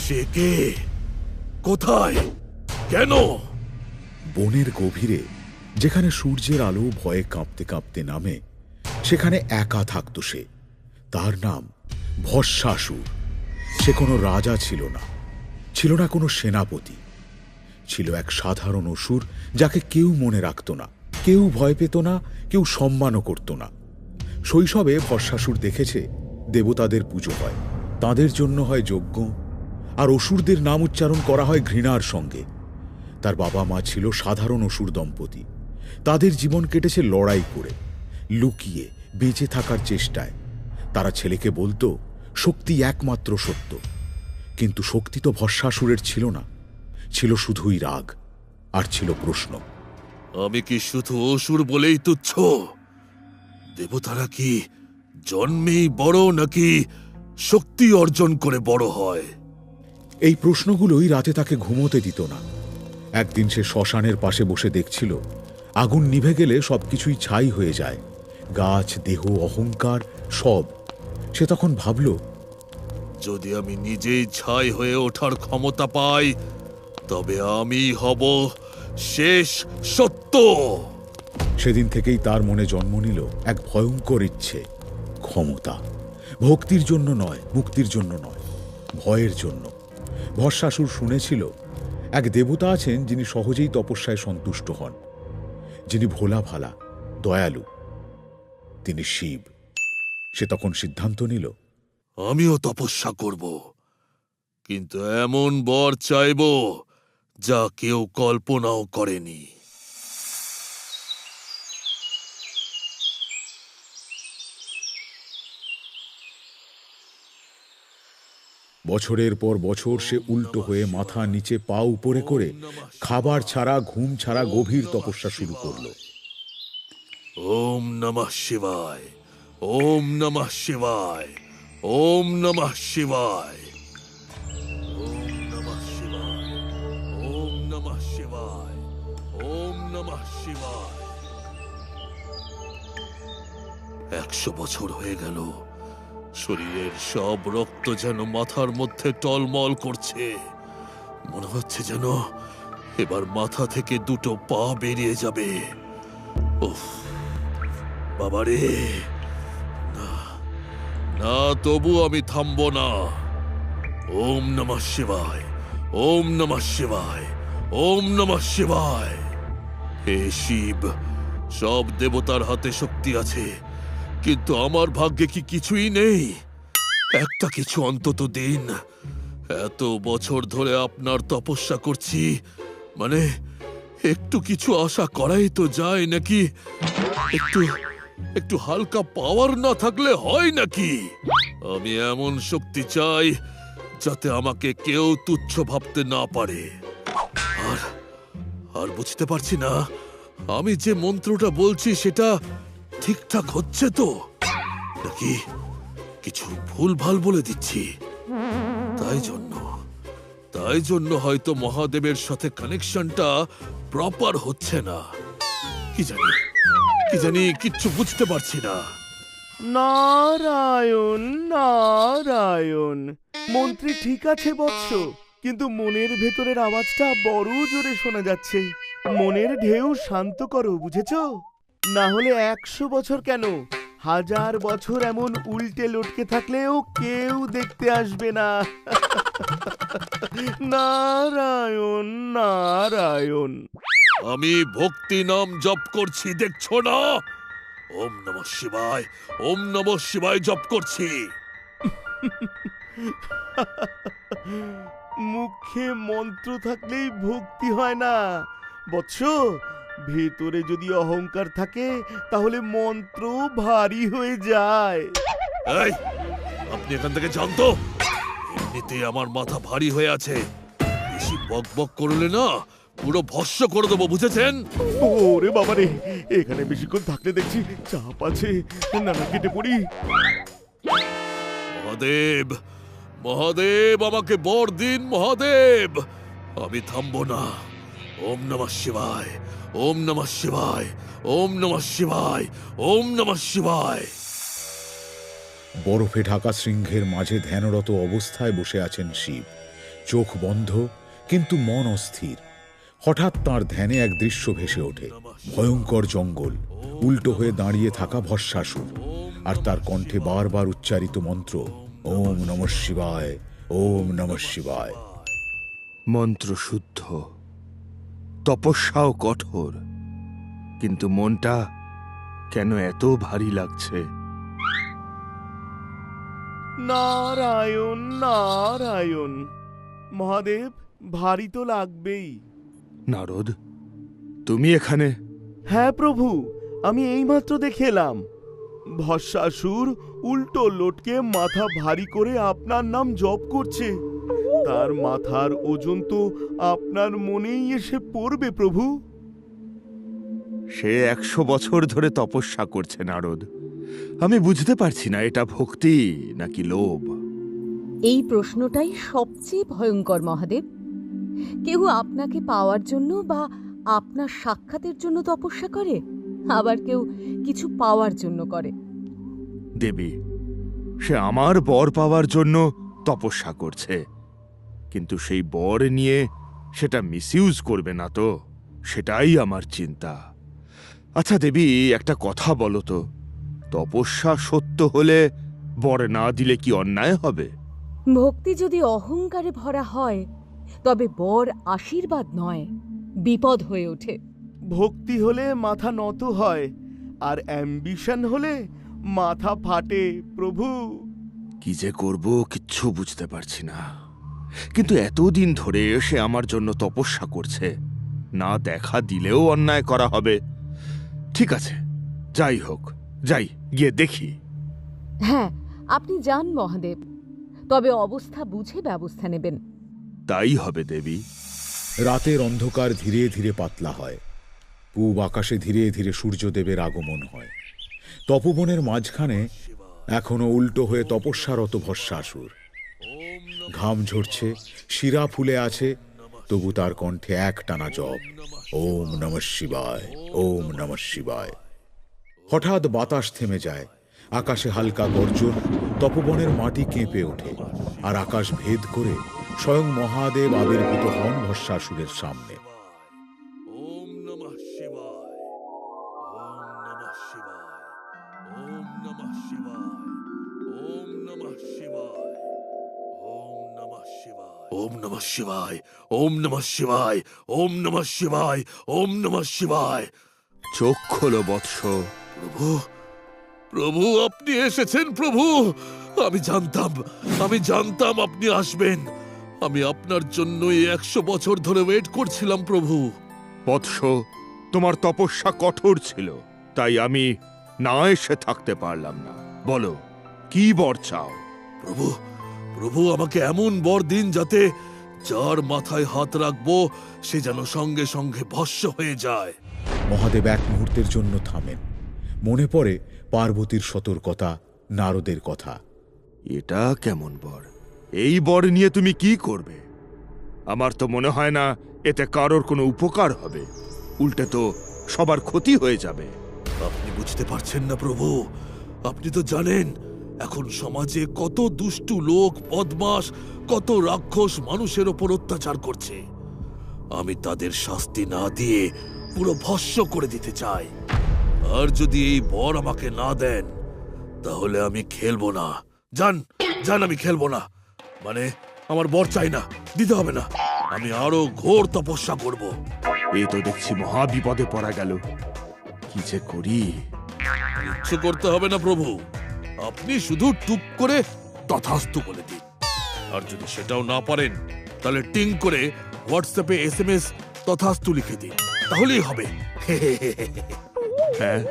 সে কে? কোথায়? কেন? বনের গভীরে, যেখানে সূর্যের আলো ভয়ে কাঁপতে কাঁপতে নামে, সেখানে একা থাকত সে। তার নাম ভস্মাসুর। সে কোনো রাজা ছিল না, ছিল না কোনো সেনাপতি। ছিল এক সাধারণ অসুর, যাকে কেউ মনে রাখত না, কেউ ভয় পেত না, কেউ সম্মানও করত না। শৈশবে ভস্মাসুর দেখেছে দেবতাদের পুজো হয়, তাদের জন্য হয় যজ্ঞ, আর অসুরদের নাম উচ্চারণ করা হয় ঘৃণার সঙ্গে। তার বাবা মা ছিল সাধারণ অসুর দম্পতি। তাদের জীবন কেটেছে লড়াই করে, লুকিয়ে বেঁচে থাকার চেষ্টায়। তারা ছেলেকে বলতো শক্তি একমাত্র সত্য। কিন্তু শক্তি তো ভস্মাসুরের ছিল না, ছিল শুধুই রাগ, আর ছিল প্রশ্ন। আমি কি শুধু অসুর বলেই তুচ্ছ? দেবতারা কি জন্মেই বড়, নাকি শক্তি অর্জন করে বড় হয়? এই প্রশ্নগুলোই রাতে তাকে ঘুমোতে দিত না। একদিন সে শ্মশানের পাশে বসে দেখছিল, আগুন নিভে গেলে সবকিছুই ছাই হয়ে যায়, গাছ, দেহ, অহংকার, সব। সে তখন ভাবল, যদি আমি নিজেই ছাই হয়ে ওঠার ক্ষমতা পাই, তবে আমি হব শেষ সত্য। সেদিন থেকেই তার মনে জন্ম নিল এক ভয়ঙ্কর ইচ্ছে, ক্ষমতা। ভক্তির জন্য নয়, মুক্তির জন্য নয়, ভয়ের জন্য। ভস্মাসুর শুনেছিল এক দেবতা আছেন যিনি সহজেই তপস্যায় সন্তুষ্ট হন, যিনি ভোলা ভালা, দয়ালু। তিনি শিব। সে তখন সিদ্ধান্ত নিল, আমিও তপস্যা করব, কিন্তু এমন বর চাইব যা কেউ কল্পনাও করেনি। বছরের পর বছর সে উল্টো হয়ে মাথা নিচে পা উপরে করে খাবার ছাড়া, ঘুম ছাড়া গভীর তপস্যা শুরু করল। ওম নমঃ শিবায়, ওম নমঃ শিবায়, ওম নমঃ শিবায়, ওম নমঃ শিবায়, ওম নমঃ শিবায়, ওম নমঃ শিবায়। 100 বছর হয়ে গেল। শরীরের সব রক্ত যেন মাথার মধ্যে টলমল করছে। মনে হচ্ছে যেন এবার মাথা থেকে দুটো পা বেরিয়ে যাবে। উফ, বাবারে! না না, তবু আমি থামবো না। ওম নমঃ শিবায়, ওম নমঃ শিবায়, ওম নমঃ শিবায়। হে শিব, সব দেবতার হাতে শক্তি আছে, কিন্তু আমার ভাগ্যে কি কিছুই নেই? একটা কিছু অন্তত দিন। এত বছর ধরে আপনার তপস্যা করছি, মানে একটু কিছু আশা করাই তো যায় নাকি? একটু একটু হালকা পাওয়ার না থাকলে হয় নাকি? আমি এমন শক্তি চাই যাতে আমাকে কেউ তুচ্ছ ভাবতে না পারে। আর আর বুঝতে পারছি না, আমি যে মন্ত্রটা বলছি সেটা ঠিকঠাক হচ্ছে তো, নাকি কিছু ভুলভাল বলে দিচ্ছি? তাই জন্য হয়তো মহাদেবের সাথে কানেকশনটা প্রপার হচ্ছে না। কি জানি কিচ্ছু বুঝতে পারছি না। নারায়ণ নারায়ণ। মন্ত্রী ঠিক আছে বৎস, কিন্তু মনের ভেতরের আওয়াজটা বড় জোরে শোনা যাচ্ছে। মনের ঢেউ শান্ত করো, বুঝেছো? না হলে 100 বছর কেন, 1000 বছর এমন উল্টে লটকে থাকলেও কেউ দেখতে আসবে না। নারায়ণ নারায়ণ। আমি ভক্তি নাম জপ করছি, দেখছো না? ওম নমঃ শিবায়, ওম নমঃ শিবায় জপ করছি। মুখে মন্ত্র থাকলেই ভক্তি হয় না বৎস। ভেতরে যদি অহংকার থাকে তাহলে মন্ত্র ভারী হয়ে যায়। এই, আপনি এখান থেকে যান তো। এমনিতেই আমার মাথা ভারী হয়ে আছে, বেশি বক বক করলে না পুরো ভস্ম করে দেবো, বুঝেছেন? ওরে বাবারে, এখানে বেশিক্ষণ থাকলে দেখছি চাপ আছে, না কেটে পড়ি। মহাদেব, মহাদেব, আমাকে বর দিন মহাদেব। আমি থামবো না। ওম নমঃ শিবায়, ওম নমঃ শিবায়, ওম নমঃ শিবায়, ওম নমঃ শিবায়। বরফে ঢাকা শৃঙ্গের মাঝে ধ্যানরত অবস্থায় বসে আছেন শিব। চোখ বন্ধ, কিন্তু মন অস্থির। হঠাৎ তার ধ্যানে এক দৃশ্য ভেসে ওঠে। ভয়ঙ্কর জঙ্গল, উল্টো হয়ে দাঁড়িয়ে থাকা ভস্মাসুর, আর তার কণ্ঠে বারবার উচ্চারিত মন্ত্র, ওম নমঃ শিবায়, ওম নমঃ শিবায়। মন্ত্র শুদ্ধ, তপস্যাও কঠোর, কিন্তু মনটা কেন এত ভারী লাগছে? নারায়ণ নারায়ণ। মহাদেব, ভারী তো লাগবেই। নারদ, তুমি এখানে? হ্যাঁ প্রভু, আমি এইমাত্র দেখে এলাম। ভস্মাসুর উল্টো লটকে মাথা ভারী করে আপনার নাম জপ করছে। তার মাথার ওজন তো আপনার মনেই এসে পড়বে প্রভু। সে 100 বছর ধরে তপস্যা করছে নারদ। আমি বুঝতে পারছি না এটা ভক্তি নাকি লোভ। এই প্রশ্নটাই সবচেয়ে ভয়ঙ্কর মহাদেব। কেউ আপনাকে পাওয়ার জন্য বা আপনার সাক্ষাতের জন্য তপস্যা করে, আবার কেউ কিছু পাওয়ার জন্য করে। দেবী, সে আমার বর পাওয়ার জন্য তপস্যা করছে, কিন্তু সেই বর নিয়ে সেটা মিসইউজ করবে না তো? সেটাই আমার চিন্তা। আচ্ছা দেবী, একটা কথা বলো তো, তপস্যা সত্য হলে বর না দিলে কি অন্যায় হবে? ভক্তি যদি অহংকারে ভরা হয়, তবে বর আশীর্বাদ নয়, বিপদ হয়ে ওঠে। ভক্তি হলে মাথা নত হয়, আর অ্যাম্বিশন হলে মাথা ফাটে প্রভু। কি যে করব কিচ্ছু বুঝতে পারছি না। কিন্তু এতদিন ধরে সে আমার জন্য তপস্যা করছে, না দেখা দিলেও অন্যায় করা হবে। ঠিক আছে, যাই হোক, যাই গিয়ে দেখি। হ্যাঁ, আপনি যান মহাদেব, তবে অবস্থা বুঝে ব্যবস্থা নেবেন। তাই হবে দেবী। রাতের অন্ধকার ধীরে ধীরে পাতলা হয়। পূব আকাশে ধীরে ধীরে সূর্যদেবের আগমন হয়। তপবনের মাঝখানে এখনো উল্টো হয়ে তপস্যারত ভস্মাসুর। ঘাম ঝরছে, শিরা ফুলে আছে, তবু তার কণ্ঠে একটানা জপ, ওম নমঃ শিবায়, ওম নমঃ শিবায়। হঠাৎ বাতাস থেমে যায়, আকাশে হালকা গর্জন, তপবনের মাটি কেঁপে ওঠে, আর আকাশ ভেদ করে স্বয়ং মহাদেব আবির্ভূত হন ভস্মাসুরের সামনে। ওম নমঃ শিবায়, ওম নমঃ শিবায়, ওম নমঃ শিবায়, ওম নমঃ শিবায়, ওম নমঃ শিবায়, ওম নমঃ শিবায়, ওম নমঃ শিবায়, ওম নমঃ শিবায়, ওম নমঃ শিবায়। চোখ খোলো বৎস। প্রভু, প্রভু আপনি এসেছেন প্রভু। আমি জানতাম আপনি আসবেন। আমি আপনার জন্যই 100 বছর ধরে ওয়েট করছিলাম প্রভু। বৎস, তোমার তপস্যা কঠোর ছিল, তাই আমি না এসে থাকতে পারলাম না। বলো, কি বর চাও? প্রভু, প্রভু আমাকে এমন বর দিন যাতে যার মাথায় হাত রাখবো সে যেন সঙ্গে সঙ্গে ভস্ম হয়ে যায়। মহাদেব এক মুহূর্তের জন্য থামেন। মনে পড়ে পার্বতীর সতর্কতা, নারদের কথা। এটা কেমন বর? এই বর নিয়ে তুমি কি করবে? আমার তো মনে হয় না এতে কারোর কোনো উপকার হবে, উল্টে তো সবার ক্ষতি হয়ে যাবে। আপনি বুঝতে পারছেন না প্রভু। আপনি তো জানেন এখন সমাজে কত দুষ্টু লোক, বদমাশ, কত রাক্ষস মানুষের ওপর অত্যাচার করছে। আমি তাদের শাস্তি না দিয়ে পুরো ভস্ম করে দিতে চাই। আর যদি এই বর আমাকে না দেন তাহলে আমি খেলবো না। জান জান, আমি খেলবো না। মানে আমার বর চাই না, দিতে হবে না। আমি আরো ঘোর তপস্যা করব। এই তো দেখছি মহা বিপদে পড়া গেল। কি যে করি? কিচ্ছু করতে হবে না প্রভু। আপনি শুধু টুক করে তথাস্তু বলে দিন। আর যদি সেটাও না পারেন তাহলে টিং করে হোয়াটসঅ্যাপে SMS তথাস্তু লিখে দিন, তাহলেই হবে। হ্যাঁ,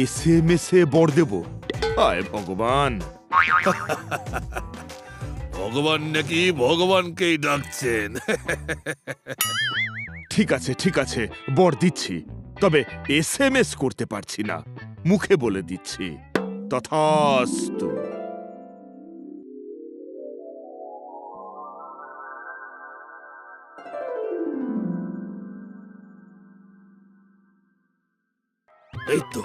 SMS-এ বর দেব? হায় ভগবান! ভগবান নাকি ভগবানকেই ডাকছেন। ঠিক আছে, বর দিচ্ছি, তবে SMS করতে পারছি না, মুখে বলে দিচ্ছি, তথাস্তু। এই তো,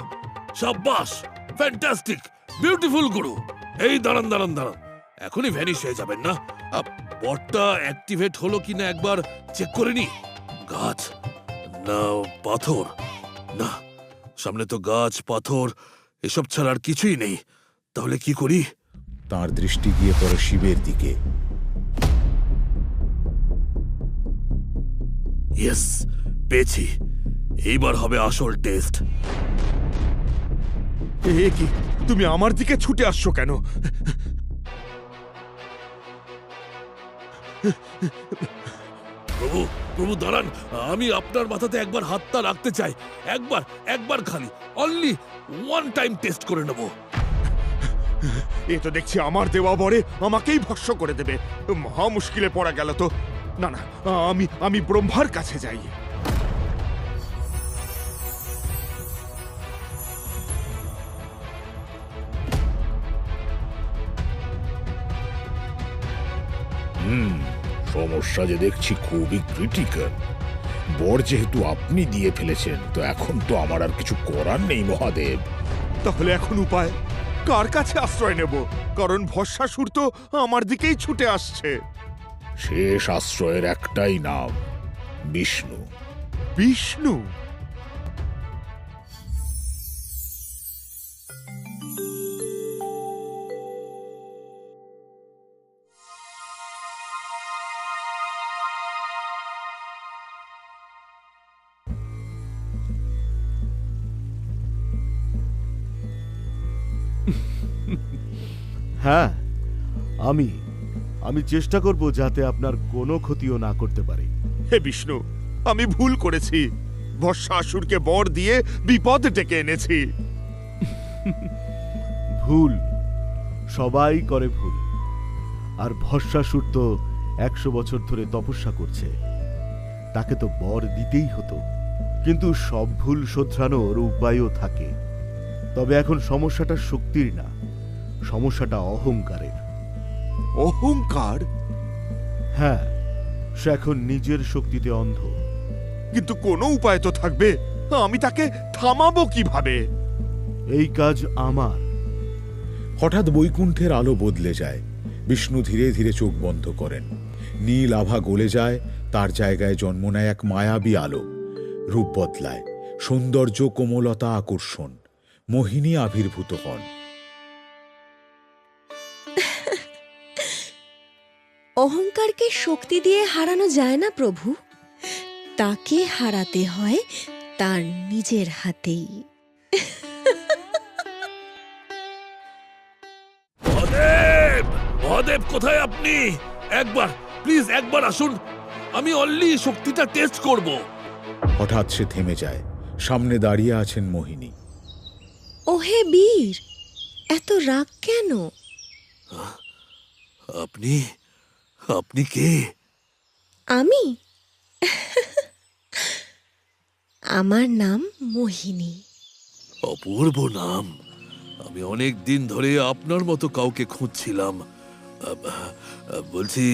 সাব্বাস, ফ্যান্টাস্টিক, বিউটিফুল গুরু। এই দাঁড়ান, এখনই ভ্যানিশ হয়ে যাবেন না? বটটা অ্যাক্টিভেট হলো কিনা একবার চেক করে নি। গাছ না পাথর? না, সামনে তো গাছ পাথর এসব ছাড়া আর কিছুই নেই। তাহলে কি করি? তার দৃষ্টি গিয়ে পড়ে শিবের দিকে। ইয়েস, পেয়েছি। এইবার হবে আসল টেস্ট। এ কি, তুমি আমার দিকে ছুটে আসছো কেন? প্রভু, প্রভু দাঁড়ান, আমি আপনার মাথাতে একবার হাতটা রাখতে চাই। একবার, একবার খালি, অনলি ওয়ান টাইম টেস্ট করে নেব। এ তো দেখছি আমার দেওয়া বরে আমাকেই ভস্য করে দেবে। মহা মুশকিলে পড়া গেল তো। না না, আমি ব্রহ্মার কাছে যাই। সমস্যা যে দেখছি খুবই ক্রিটিক্যাল। বর যেহেতু আপনি দিয়ে ফেলেছেন, তো এখন তো আমার আর কিছু করার নেই মহাদেব। তাহলে এখন উপায়? কার কাছে আশ্রয় নেব? কারণ ভস্মাসুর তো আমার দিকেই ছুটে আসছে। শেষ আশ্রয়ের একটাই নাম, বিষ্ণু। বিষ্ণু? হ্যাঁ, আমি চেষ্টা করব যাতে আপনার কোনো ক্ষতিও না করতে পারে। হে বিষ্ণু, আমি ভুল করেছি। ভস্মাসুরকে বর দিয়ে বিপদ ডেকে এনেছি। ভুল সবাই করে ভুল। আর ভস্মাসুর তো 100 বছর ধরে তপস্যা করছে, তাকে তো বর দিতেই হতো। কিন্তু সব ভুল শোধরানোর উপায়ও থাকে। তবে এখন সমস্যাটা শক্তির না, সমস্যাটা অহংকারের। অহংকার? হ্যাঁ, সে এখন নিজের শক্তিতে অন্ধ। কিন্তু কোনো উপায় তো থাকবে। আমি তাকে থামাবো কিভাবে? এই কাজ আমার। হঠাৎ বৈকুণ্ঠের আলো বদলে যায়। বিষ্ণু ধীরে ধীরে চোখ বন্ধ করেন। নীল আভা গলে যায়, তার জায়গায় জন্ম নেয় এক মায়াবী আলো। রূপ বদলায়, সৌন্দর্য, কোমলতা, আকর্ষণ। মোহিনী আবির্ভূত হন। অহংকারকে শক্তি দিয়ে হারানো যায় না প্রভু, তাকে হারাতে হয় তার নিজের হাতেই। মহাদেব, মহাদেব কোথায় আপনি? একবার প্লিজ একবার আসুন, আমি অনলি শক্তিটা টেস্ট করব। হঠাৎ সে থেমে যায়। সামনে দাঁড়িয়ে আছেন মোহিনী। ওহে বীর, এত রাগ কেন? আপনি আপনি কে? আমি আমার নাম মোহিনী। অপূর্ব নাম। আমি অনেক দিন ধরে আপনার মতো কাউকে খুঁজছিলাম। বলছি,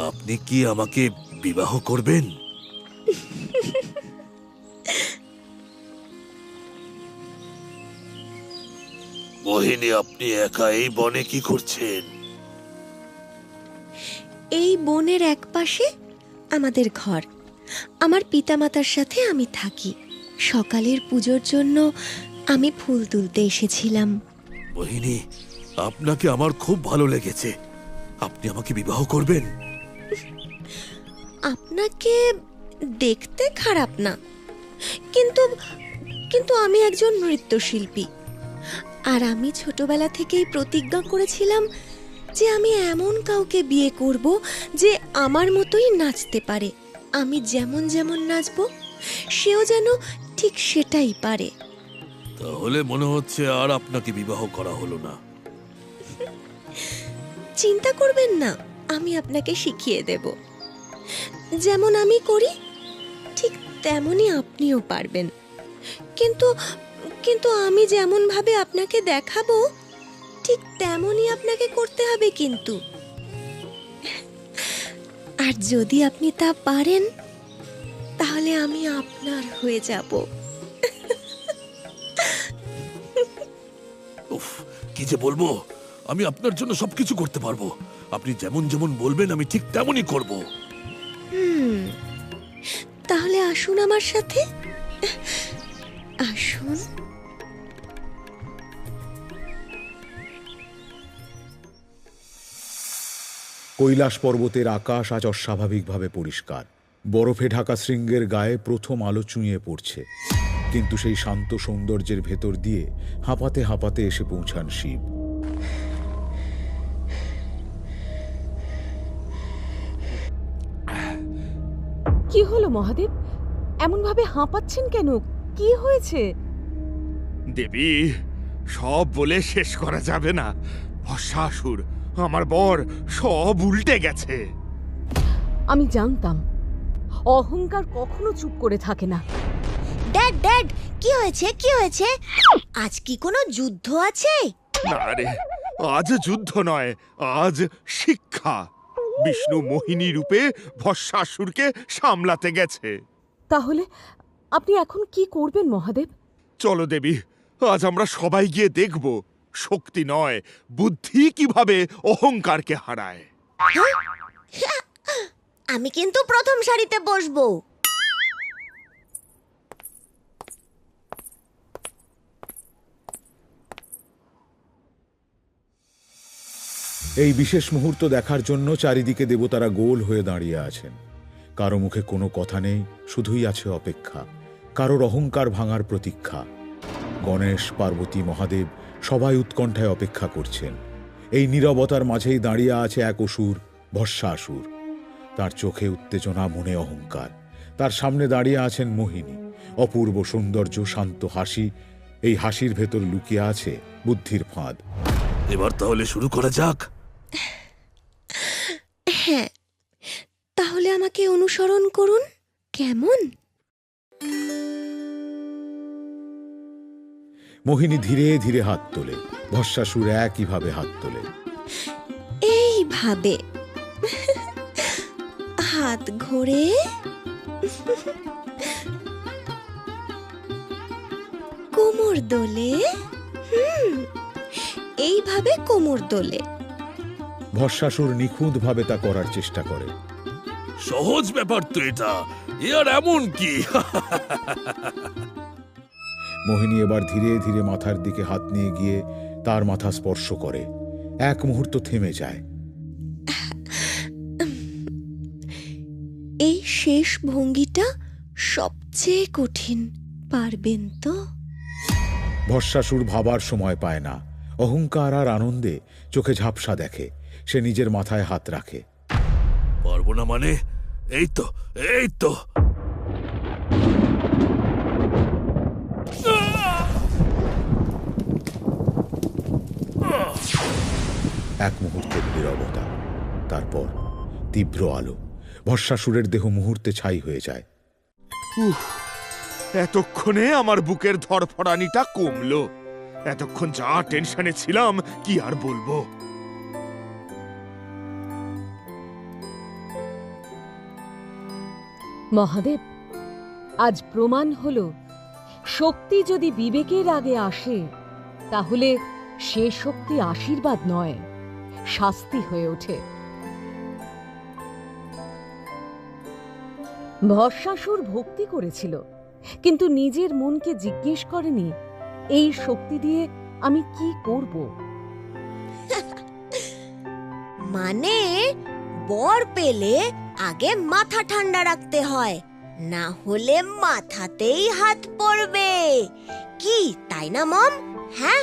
আপনি কি আমাকে বিবাহ করবেন? মোহিনী, আপনি একা এই বনে কি করছেন? এই বনের একপাশে আমাদের ঘর। আমার পিতামাতার সাথে আমি থাকি। সকালের পুজোর জন্য আমি ফুল তুলতে এসেছিলাম। মোহিনী, আপনাকে আমার খুব ভালো লেগেছে। আপনি আমাকে বিবাহ করবেন? আপনাকে দেখতে খারাপ না, কিন্তু কিন্তু আমি একজন নৃত্যশিল্পী। আর আমি ছোটবেলা থেকেই প্রতিজ্ঞা করেছিলাম যে আমি এমন কাউকে বিয়ে করব যে আমার মতোই নাচতে পারে। আমি যেমন যেমন নাচবো সেও যেন ঠিক সেটাই পারে। তাহলে মনে হচ্ছে আর আপনাকে বিবাহ করা হলো না। চিন্তা করবেন না, আমি আপনাকে শিখিয়ে দেব। যেমন আমি করি ঠিক তেমনই আপনিও পারবেন। কিন্তু কিন্তু আমি যেমন ভাবে আপনাকে দেখাবো ঠিক তেমনই আপনাকে করতে হবে কিন্তু। আর যদি আপনি তা পারেন তাহলে আমি আপনার হয়ে যাব। উফ, কি যে বলবো! আমি আপনার জন্য সবকিছু করতে পারবো। আপনি যেমন যেমন বলবেন আমি ঠিক তেমনই করব। তাহলে আসুন আমার সাথে, আসুন। কৈলাস পর্বতের আকাশ আজ অস্বাভাবিকভাবে পরিষ্কার। বরফে ঢাকা শৃঙ্গের গায়ে প্রথম আলো চুঁইয়ে পড়ছে, কিন্তু সেই শান্ত সৌন্দর্যের ভেতর দিয়ে হাঁপাতে হাঁপাতে এসে পৌঁছান শিব। কি হলো মহাদেব, এমন ভাবে হাঁপাচ্ছেন কেন? কি হয়েছে? দেবী, সব বলে শেষ করা যাবে না। ভস্মাসুর, আমার বর, সব উল্টে গেছে। আমি জানতাম অহংকার কখনো চুপ করে থাকে না। ড্যাড ড্যাড, কি হয়েছে, কি হয়েছে? আজ কি কোনো যুদ্ধ আছে? না রে, আজ যুদ্ধ নয়, আজ শিক্ষা। বিষ্ণু মোহিনী রূপে ভস্মাসুরকে সামলাতে গেছে। তাহলে আপনি এখন কি করবেন মহাদেব? চলো দেবী, আজ আমরা সবাই গিয়ে দেখব শক্তি নয়, বুদ্ধি কিভাবে অহংকারকে হারায়। আমি কিন্তু প্রথম সারিতে বসবো। এই বিশেষ মুহূর্ত দেখার জন্য চারিদিকে দেবতারা গোল হয়ে দাঁড়িয়ে আছেন। কারো মুখে কোনো কথা নেই, শুধুই আছে অপেক্ষা, কারোর অহংকার ভাঙার প্রতীক্ষা। গণেশ, পার্বতী, মহাদেব সবাই উৎকণ্ঠায় অপেক্ষা করছেন। এই নীরবতার মাঝেই দাঁড়িয়ে আছে এক অসুর, ভস্মাসুর। তার চোখে উত্তেজনা, মনে অহংকার। তার সামনে দাঁড়িয়ে আছেন মোহিনী, অপূর্ব সৌন্দর্য, শান্ত হাসি। এই হাসির ভেতর লুকিয়ে আছে বুদ্ধির ফাঁদ। এবার তাহলে শুরু করা যাক। হ্যাঁ, তাহলে আমাকে অনুসরণ করুন, কেমন? মোহিনী ধীরে ধীরে হাত তোলে, ভস্মাসুর একইভাবে হাত তোলে। এইভাবে হাত ঘোরে কোমর দোলে। এইভাবে কোমর দোলে। ভস্মাসুর নিখুঁতভাবে তা করার চেষ্টা করে। সহজ ব্যাপার তো এটা, এ আর এমন কি? মোহিনী এবার ধীরে ধীরে মাথার দিকে হাত নিয়ে গিয়ে তার মাথা স্পর্শ করে। এক মুহূর্ত থেমে যায়। এই শেষ ভঙ্গিটা সবচেয়ে কঠিন, পারবেন তো? ভস্মাসুর ভাবার সময় পায় না। অহংকার আর আনন্দে চোখে ঝাপসা দেখে। সে নিজের মাথায় হাত রাখে। পারবো না মানে? এই তো, এই তো। এক মুহূর্তের নীরবতা, তারপর তীব্র আলো। ভস্মাসুরের দেহ মুহূর্তে ছাই হয়ে যায়। এতক্ষণে আমার বুকের ধড়ফড়ানিটা কমলো। এতক্ষণ যা টেনশনে ছিলাম কি আর বলবো। মহাদেব, আজ প্রমাণ হলো শক্তি যদি বিবেকের আগে আসে, তাহলে সে শক্তি আশীর্বাদ নয়, শাস্তি হয়ে ওঠে। ভস্মাসুর ভক্তি করেছিল, কিন্তু নিজের মনকে জিজ্ঞেস করেনি এই শক্তি দিয়ে আমি কি করব। মানে বর পেলে আগে মাথা ঠান্ডা রাখতে হয়, না হলে মাথাতেই হাত পড়বে। কি তাই না মম? হ্যাঁ।